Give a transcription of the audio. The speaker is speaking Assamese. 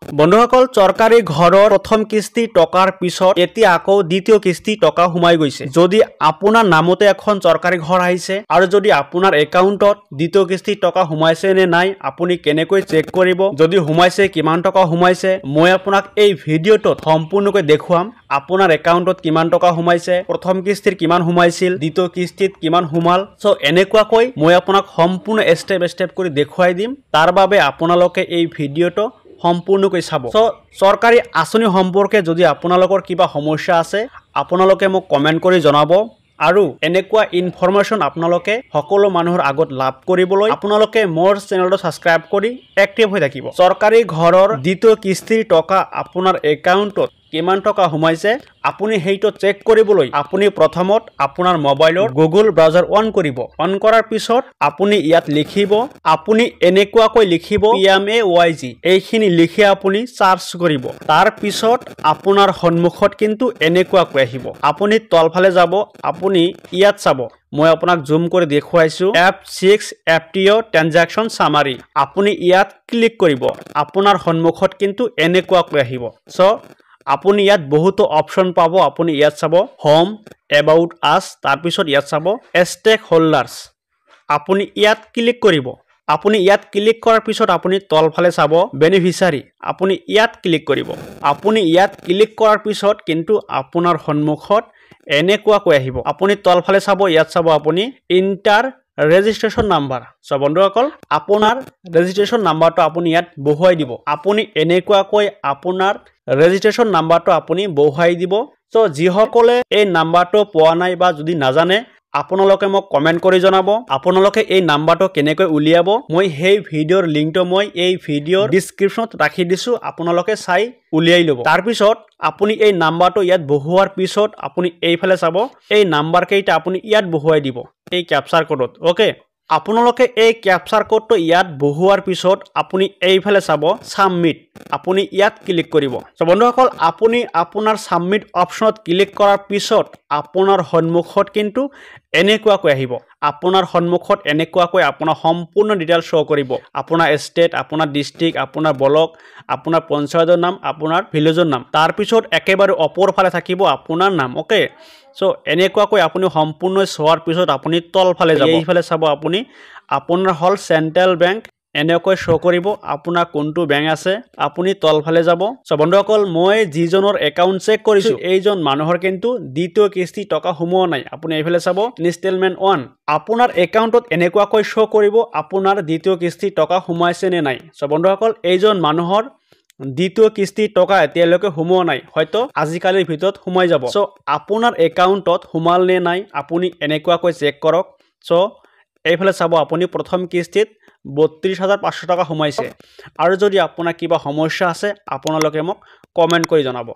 বন্ধুসকল চৰকাৰী ঘৰৰ প্ৰথম কিস্তি টকাৰ পিছত এতিয়া আকৌ দ্বিতীয় কিস্তি টকা সোমাই গৈছে। যদি আপোনাৰ নামতে এখন চৰকাৰী ঘৰ আহিছে আৰু যদি আপোনাৰ একাউণ্টত দ্বিতীয় কিস্তি টকা সোমাইছে নে নাই আপুনি কেনেকৈ চেক কৰিব, যদি সোমাইছে কিমান টকা সোমাইছে মই আপোনাক এই ভিডিঅ'টোত সম্পূৰ্ণকৈ দেখুৱাম। আপোনাৰ একাউণ্টত কিমান টকা সোমাইছে, প্ৰথম কিস্তিৰ কিমান সোমাইছিল, দ্বিতীয় কিস্তিত কিমান সোমাল, সো এনেকুৱাকৈ মই আপোনাক সম্পূৰ্ণ স্টেপ স্টেপ কৰি দেখুৱাই দিম। তাৰ বাবে আপোনালোকে এই ভিডিঅ'টো সম্পূৰ্ণকৈ চাব। সো চৰকাৰী আঁচনি সম্পৰ্কে যদি আপোনালোকৰ কিবা সমস্যা আছে আপোনালোকে মোক কমেন্ট কৰি জনাব আৰু এনেকুৱা ইনফৰমেশ্যন আপোনালোকে সকলো মানুহৰ আগত লাভ কৰিবলৈ আপোনালোকে মোৰ চেনেলটো সাবস্ক্ৰাইব কৰি এক্টিভ হৈ থাকিব। চৰকাৰী ঘৰৰ দ্বিতীয় কিস্তিৰ টকা আপোনাৰ একাউণ্টত কিমান টকা সোমাইছে আপুনি হেইটো চেক কৰিবলৈ আপুনি প্ৰথমত আপোনাৰ মোবাইলৰ গুগল ব্ৰাউজাৰ অন কৰিব। অন কৰাৰ পিছত আপুনি ইয়াত লিখিব, আপুনি এনেকুৱাকৈ লিখিব PMAYG, এইখিনি লিখি আপুনি সাৰ্চ কৰিব। তাৰ পিছত আপোনাৰ সন্মুখত কিন্তু এনেকুৱাকৈ আহিব। আপুনি তলফালে যাব, আপুনি ইয়াত চাব, মই আপোনাক জুম কৰি দেখুৱাইছো F6 FTO ট্ৰানজাকচন সামাৰি। আপুনি ইয়াত ক্লিক কৰিব। আপোনাৰ সন্মুখত কিন্তু এনেকুৱাকৈ আহিব। সো আপুনি ইয়াত বহুতো অপশন পাব। আপুনি ইয়াত চাব হোম, এবাউট আছ, তাৰ পিছত ইয়াত চাব ষ্টেক হোল্ডাৰ্স। আপুনি ইয়াত ক্লিক কৰিব। আপুনি ইয়াত ক্লিক কৰাৰ পিছত আপুনি তলফালে চাব বেনিফিচিয়াৰী, আপুনি ইয়াত ক্লিক কৰিব। আপুনি ইয়াত ক্লিক কৰাৰ পিছত কিন্তু আপোনাৰ সন্মুখত এনেকুৱাকৈ আহিব। আপুনি তলফালে চাব, ইয়াত চাব আপুনি ইন্টাৰ ৰেজিষ্ট্ৰেশ্যন নাম্বাৰ। সো বন্ধুসকল আপোনাৰ ৰেজিষ্ট্ৰেশ্যন নাম্বাৰটো আপুনি ইয়াত বহুৱাই দিব। আপুনি এনেকুৱাকৈ আপোনাৰ ৰেজিষ্ট্ৰেশ্যন নাম্বাৰটো আপুনি বহুৱাই দিব। সো যিসকলে এই নাম্বাৰটো পোৱা নাই বা যদি নাজানে আপোনালোকে মোক কমেন্ট কৰি জনাব আপোনালোকে এই নাম্বাৰটো কেনেকৈ উলিয়াব। মই সেই ভিডিঅ'ৰ লিংকটো মই এই ভিডিঅ'ৰ ডেসক্ৰিপচনত ৰাখি দিছো, আপোনালোকে চাই উলিয়াই ল'ব। তাৰ পিছত আপুনি এই নাম্বাৰটো ইয়াত বহুৱাৰ পিছত আপুনি এইফালে চাব এই নাম্বাৰ কেইটা আপুনি ইয়াত বহুৱাই দিব এই ক্যাপচাৰ কোডত। ওকে, আপোনালোকে এই ক্যাপচাৰ কোডটো ইয়াত বহুৱাৰ পিছত আপুনি এইফালে চাব সাবমিট, আপুনি ইয়াত ক্লিক কৰিব। সো বন্ধুসকল আপুনি আপোনাৰ সাবমিট অপশনত ক্লিক কৰাৰ পিছত আপোনাৰ সন্মুখত কিন্তু এনেকুৱাকৈ আহিব। আপোনাৰ সন্মুখত এনেকুৱাকৈ আপোনাৰ সম্পূৰ্ণ ডিটেইলছ শো কৰিব। আপোনাৰ ষ্টেট, আপোনাৰ ডিস্ট্ৰিক্ট, আপোনাৰ ব্লক, আপোনাৰ পঞ্চায়তৰ নাম, আপোনাৰ ভিলেজৰ নাম, তাৰ পিছত একেবাৰে ওপৰ ফালে থাকিব আপোনাৰ নাম। ওকে, সো এনেকুৱাকৈ আপুনি সম্পূৰ্ণ চোৱাৰ পিছত আপুনি তলফালে যাব। এইফালে চাব আপুনি আপোনাৰ হল চেন্ট্ৰেল বেংক, এনেকৈ শো কৰিব আপোনাৰ কোনটো বেংক আছে। আপুনি তলফালে যাব। সো বন্ধুসকল মই যিজনৰ একাউণ্ট চেক কৰিছো এইজন মানুহৰ কিন্তু দ্বিতীয় কিস্তি টকা সোমোৱা নাই। আপুনি এইফালে চাব ইনষ্টলমেন্ট 1, আপোনাৰ একাউণ্টত এনেকুৱাকৈ শো কৰিব আপোনাৰ দ্বিতীয় কিস্তি টকা সোমাইছে নে নাই। সো বন্ধুসকল এইজন মানুহৰ দ্বিতীয় কিস্তি টকা এতিয়ালৈকে সোমোৱা নাই, হয়তো আজিকালিৰ ভিতৰত সোমাই যাব। সো আপোনাৰ একাউণ্টত সোমাল নে নাই আপুনি এনেকুৱাকৈ চেক কৰক। সো এইফালে চাব আপুনি প্ৰথম কিস্তিত 32,500 টকা সোমাইছে। আৰু যদি আপোনাৰ কিবা সমস্যা আছে আপোনালোকে মোক কমেন্ট কৰি জনাব।